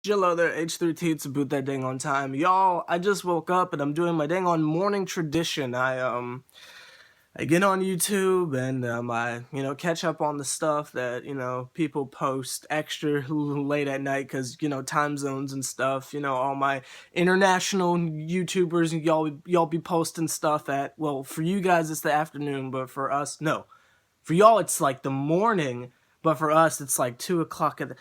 Hello there, H+III+T to boot that dang on time. Y'all, I just woke up and I'm doing my dang on morning tradition. I get on YouTube and I catch up on the stuff that people post extra late at night because time zones and stuff. All my international YouTubers and y'all be posting stuff at, well, for you guys it's the afternoon, but for us, no, for y'all it's like the morning, but for us it's like 2 o'clock at the.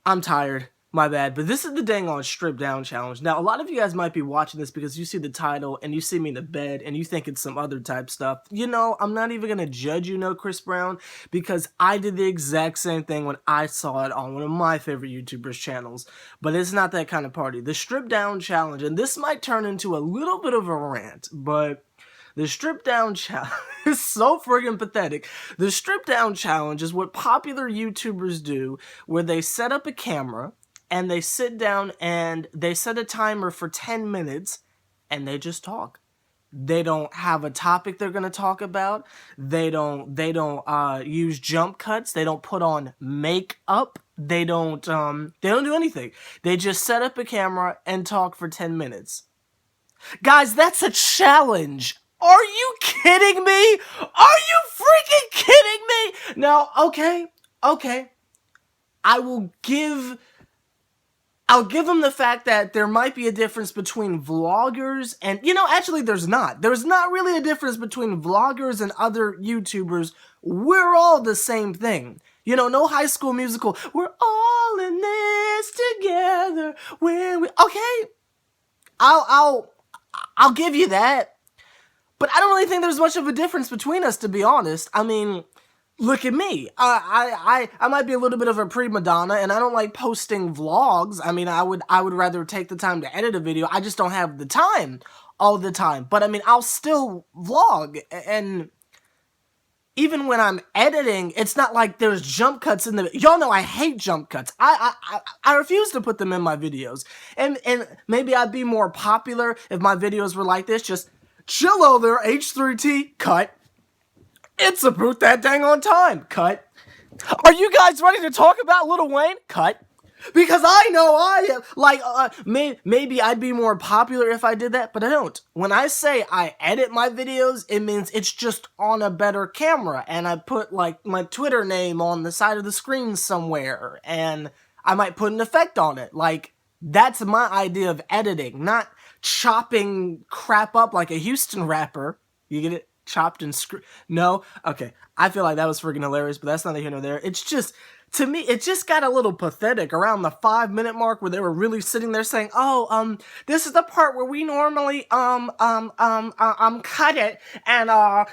I'm tired. My bad. But this is the dang on strip down challenge. Now, a lot of you guys might be watching this because you see the title and you see me in the bed and you think it's some other type stuff. I'm not even going to judge Chris Brown, because I did the exact same thing when I saw it on one of my favorite YouTubers' channels. But it's not that kind of party. The strip down challenge, and this might turn into a little bit of a rant, but the strip down challenge is so friggin' pathetic. The strip down challenge is what popular YouTubers do, where they set up a camera and they sit down and they set a timer for 10 minutes and they just talk. They don't have a topic they're going to talk about. They don't use jump cuts. They don't put on makeup. They don't do anything. They just set up a camera and talk for 10 minutes. Guys, that's a challenge. Are you kidding me? Are you freaking kidding me? Now, okay. I'll give them the fact that there might be a difference between vloggers and, actually there's not. There's not really a difference between vloggers and other YouTubers. We're all the same thing. No High School Musical. We're all in this together. Okay. I'll give you that. But I don't really think there's much of a difference between us, to be honest. I mean, look at me. I might be a little bit of a prima donna, and I don't like posting vlogs. I mean, I would rather take the time to edit a video. I just don't have the time all the time. But I mean, I'll still vlog, and even when I'm editing, it's not like there's jump cuts in the. Y'all know I hate jump cuts. I refuse to put them in my videos, and maybe I'd be more popular if my videos were like this. Just chillo there, H+III+T, cut. It's a boot that dang on time, cut. Are you guys ready to talk about Lil Wayne? Cut. Because I know I am, maybe I'd be more popular if I did that, but I don't. When I say I edit my videos, it means it's just on a better camera, and I put, like, my Twitter name on the side of the screen somewhere, and I might put an effect on it. Like, that's my idea of editing, not chopping crap up like a Houston rapper. You get it? Chopped and no? Okay. I feel like that was freaking hilarious, but that's neither here nor there. It's just, to me, it just got a little pathetic around the 5-minute mark where they were really sitting there saying, oh, this is the part where we normally, cut it, and, I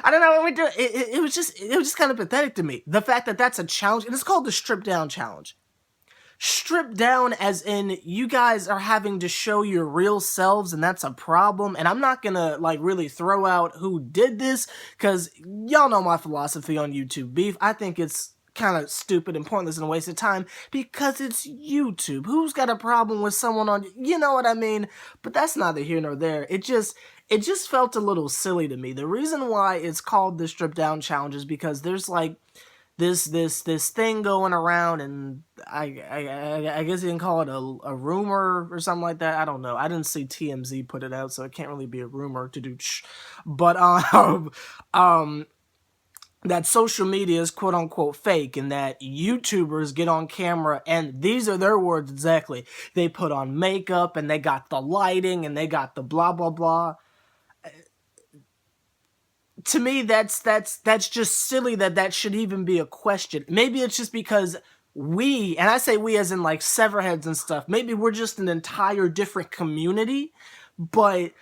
don't know what we do. It was just kind of pathetic to me. The fact that that's a challenge, and it's called the strip down challenge. Stripped down as in you guys are having to show your real selves, and that's a problem. And I'm not gonna really throw out who did this, because y'all know my philosophy on YouTube beef. I think it's kind of stupid and pointless and a waste of time because it's YouTube. Who's got a problem with someone on, you know what I mean? But that's neither here nor there. It just felt a little silly to me. The reason why it's called the strip down challenge is because there's this thing going around, and I guess you can call it a rumor or something like that. I don't know. I didn't see TMZ put it out, so it can't really be a rumor to do but that social media is quote unquote fake, and that YouTubers get on camera, and these are their words exactly. They put on makeup, and they got the lighting, and they got the blah blah blah. To me, that's just silly that should even be a question. Maybe it's just because we, and I say we as in like Severheads and stuff, maybe we're just an entire different community, but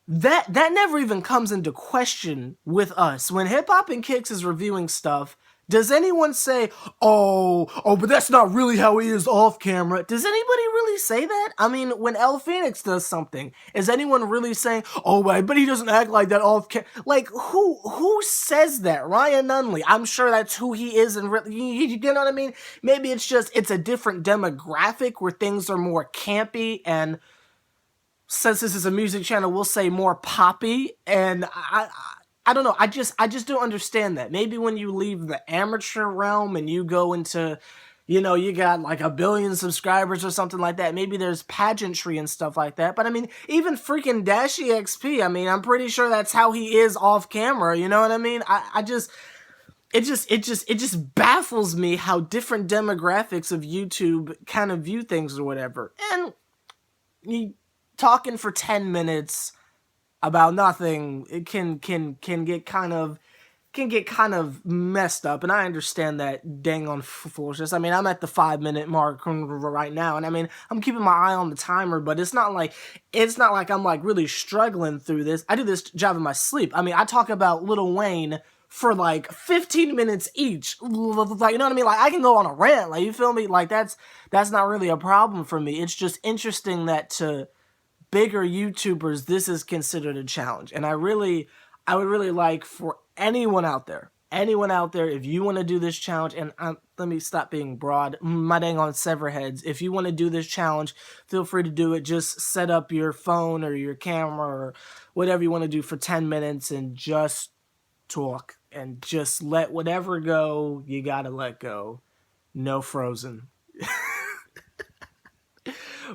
that never even comes into question with us. When Hip Hop and Kicks is reviewing stuff, does anyone say, oh, but that's not really how he is off camera? Does anybody really say that? I mean, when El Phoenix does something, is anyone really saying, oh, but he doesn't act like that off camera? Like, who says that? Ryan Nunley. I'm sure that's who he is, and you know what I mean? Maybe it's a different demographic where things are more campy, and since this is a music channel, we'll say more poppy, and I don't know. I just don't understand that. Maybe when you leave the amateur realm and you go into, you know, you got like 1 billion subscribers or something like that. Maybe there's pageantry and stuff like that. But I mean, even freaking Dash EXP, I mean, I'm pretty sure that's how he is off camera. You know what I mean? It just baffles me how different demographics of YouTube kind of view things or whatever. And you talking for 10 minutes about nothing, it can get kind of messed up, and I understand that dang on foolishness. I mean, I'm at the 5-minute mark right now, and I mean, I'm keeping my eye on the timer, but it's not like I'm like really struggling through this. I do this job in my sleep. I mean, I talk about Lil Wayne for like 15 minutes each. Like, you know what I mean? Like, I can go on a rant. Like, you feel me? Like, that's not really a problem for me. It's just interesting that to bigger YouTubers, this is considered a challenge. And I would really like for anyone out there, if you want to do this challenge, and let me stop being broad, my dang on Severheads, if you want to do this challenge, feel free to do it. Just set up your phone or your camera or whatever you want to do for 10 minutes and just talk and just let whatever go you gotta let go. No Frozen.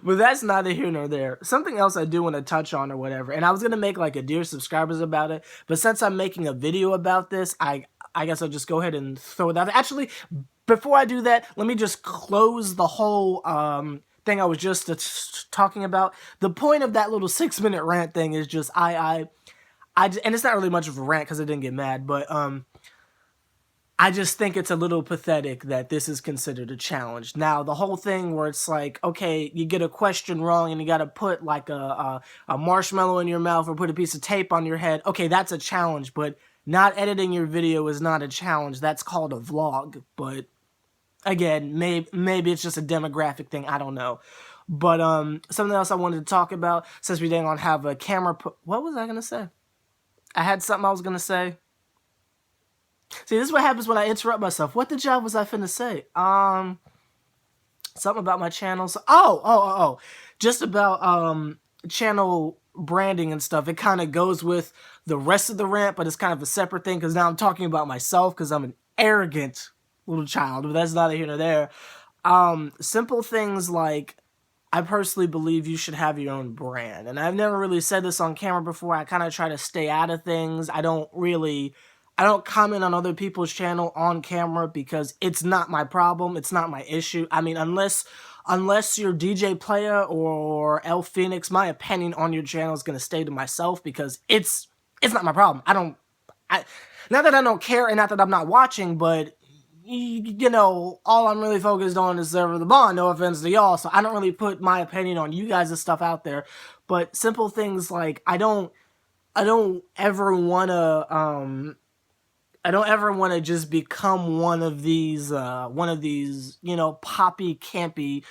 But that's neither here nor there. Something else I do want to touch on or whatever, and I was going to make like a Dear Subscribers about it, but since I'm making a video about this, I guess I'll just go ahead and throw it out. Actually, before I do that, let me just close the whole thing I was just talking about. The point of that little 6-minute rant thing is just, and it's not really much of a rant because I didn't get mad, but I just think it's a little pathetic that this is considered a challenge. Now, the whole thing where it's like, okay, you get a question wrong and you got to put like a marshmallow in your mouth or put a piece of tape on your head. Okay, that's a challenge, but not editing your video is not a challenge. That's called a vlog. But again, maybe it's just a demographic thing. I don't know. But something else I wanted to talk about, since we didn't have a camera. What was I going to say? I had something I was going to say. See, this is what happens when I interrupt myself. What the job was I finna say? Something about my channel. So, just about channel branding and stuff. It kind of goes with the rest of the rant, but it's kind of a separate thing because now I'm talking about myself because I'm an arrogant little child, but that's neither here nor there. Simple things like, I personally believe you should have your own brand, and I've never really said this on camera before. I kind of try to stay out of things. I don't comment on other people's channel on camera because it's not my problem. It's not my issue. I mean, unless you're DJ Playa or El Phoenix, my opinion on your channel is going to stay to myself because it's not my problem. Not that I don't care and not that I'm not watching, but you know, all I'm really focused on is SeverTheBond. No offense to y'all. So I don't really put my opinion on you guys' stuff out there. But simple things like I don't ever want to just become one of these, you know, poppy, campy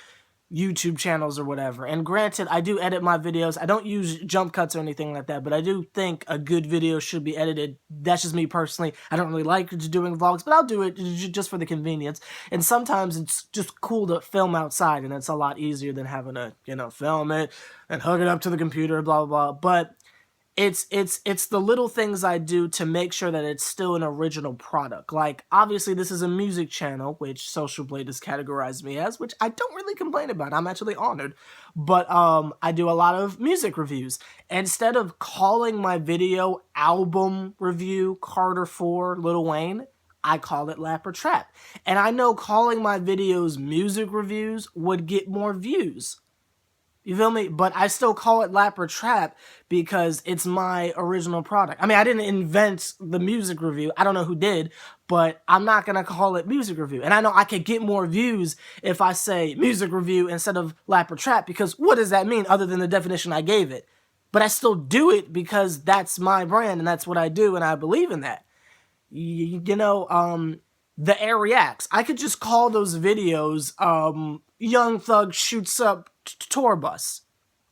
YouTube channels or whatever. And granted, I do edit my videos. I don't use jump cuts or anything like that, but I do think a good video should be edited. That's just me personally. I don't really like doing vlogs, but I'll do it just for the convenience. And sometimes it's just cool to film outside, and it's a lot easier than having to, you know, film it and hook it up to the computer, blah, blah, blah. But it's the little things I do to make sure that it's still an original product. Like, obviously, this is a music channel, which Social Blade has categorized me as, which I don't really complain about. I'm actually honored. But I do a lot of music reviews. Instead of calling my video album review Carter 4 Lil Wayne, I call it Lap or Trap. And I know calling my videos music reviews would get more views. You feel me? But I still call it Lap or Trap because it's my original product. I mean, I didn't invent the music review. I don't know who did, but I'm not going to call it music review. And I know I could get more views if I say music review instead of Lap or Trap, because what does that mean other than the definition I gave it? But I still do it because that's my brand and that's what I do and I believe in that. You know, the Air Reacts. I could just call those videos, Young Thug shoots up tour bus,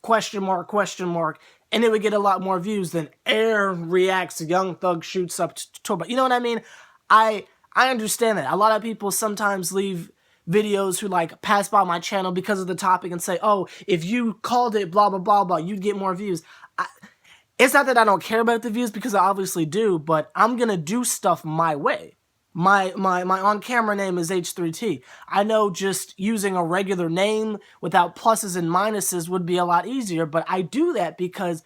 question mark, and it would get a lot more views than Air Reacts Young Thug shoots up tour bus. You know what I mean? I understand that. A lot of people sometimes leave videos who like pass by my channel because of the topic and say, oh, if you called it blah, blah, blah, blah, you'd get more views. It's not that I don't care about the views because I obviously do, but I'm going to do stuff my way. My on-camera name is H+III+T. I know just using a regular name without pluses and minuses would be a lot easier, but I do that because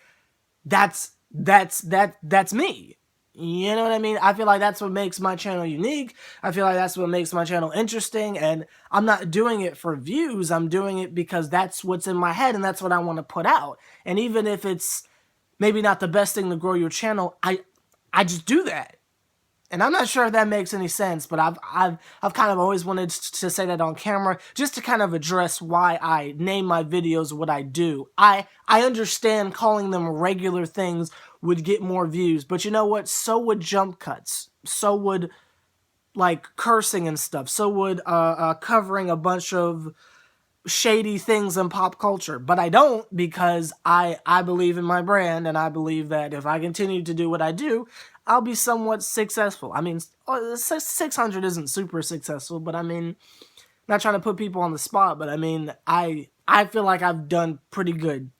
that's me. You know what I mean? I feel like that's what makes my channel unique. I feel like that's what makes my channel interesting, and I'm not doing it for views. I'm doing it because that's what's in my head and that's what I want to put out. And even if it's maybe not the best thing to grow your channel, I just do that. And I'm not sure if that makes any sense, but I've kind of always wanted to say that on camera, just to kind of address why I name my videos what I do. I understand calling them regular things would get more views, but you know what? So would jump cuts. So would, like, cursing and stuff. So would covering a bunch of shady things in pop culture. But I don't, because I believe in my brand, and I believe that if I continue to do what I do, I'll be somewhat successful. I mean, 600 isn't super successful, but I mean, not trying to put people on the spot, but I mean, I feel like I've done pretty good.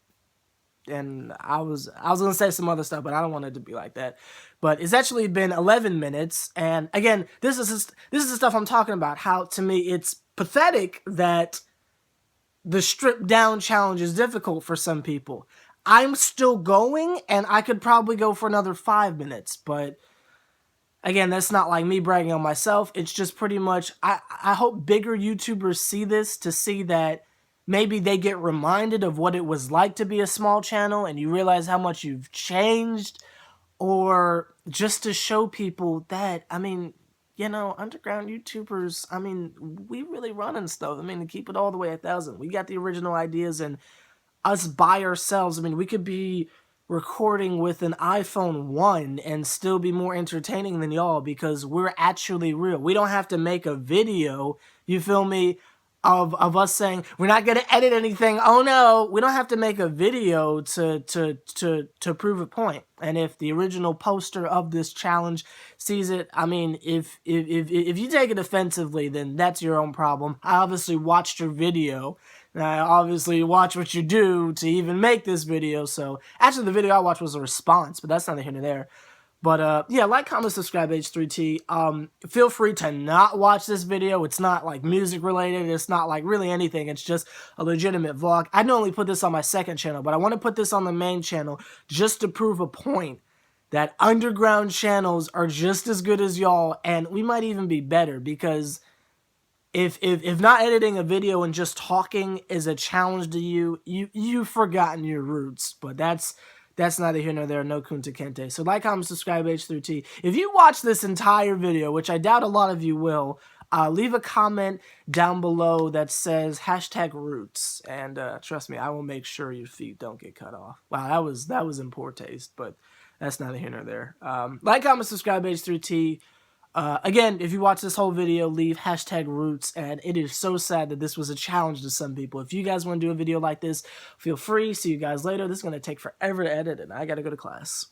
And I was gonna say some other stuff, but I don't want it to be like that. But it's actually been 11 minutes, and again, this is the stuff I'm talking about. How, to me, it's pathetic that the stripped down challenge is difficult for some people. I'm still going, and I could probably go for another 5 minutes, but again, that's not like me bragging on myself. It's just pretty much, I hope bigger YouTubers see this, to see that maybe they get reminded of what it was like to be a small channel, and you realize how much you've changed, or just to show people that, I mean, you know, underground YouTubers, I mean, we really running stuff. I mean, to keep it all the way 1,000, we got the original ideas, and us by ourselves, I mean, we could be recording with an iPhone 1 and still be more entertaining than y'all, because we're actually real. We don't have to make a video, you feel me, of us saying we're not going to edit anything. Oh no, we don't have to make a video to prove a point. And if the original poster of this challenge sees it, I mean, if you take it offensively, then that's your own problem. I obviously watched your video. I obviously watch what you do to even make this video. So actually, the video I watched was a response, but that's neither here nor there. But yeah, like, comment, subscribe, H+III+T. Feel free to not watch this video. It's not like music related. It's not like really anything. It's just a legitimate vlog. I normally put this on my second channel, but I want to put this on the main channel just to prove a point that underground channels are just as good as y'all, and we might even be better, because if not editing a video and just talking is a challenge to you, you've forgotten your roots. But that's neither here nor there, no kunta kente. So like, comment, subscribe, H+III+T. If you watch this entire video, which I doubt a lot of you will, leave a comment down below that says #roots, and trust me, I will make sure your feet don't get cut off. Wow, that was in poor taste, but that's neither here nor there. Like, comment, subscribe, H+III+T. Again, if you watch this whole video, leave #roots, and it is so sad that this was a challenge to some people. If you guys want to do a video like this, feel free. See you guys later. This is going to take forever to edit, and I got to go to class.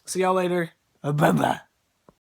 See y'all later. Bye-bye.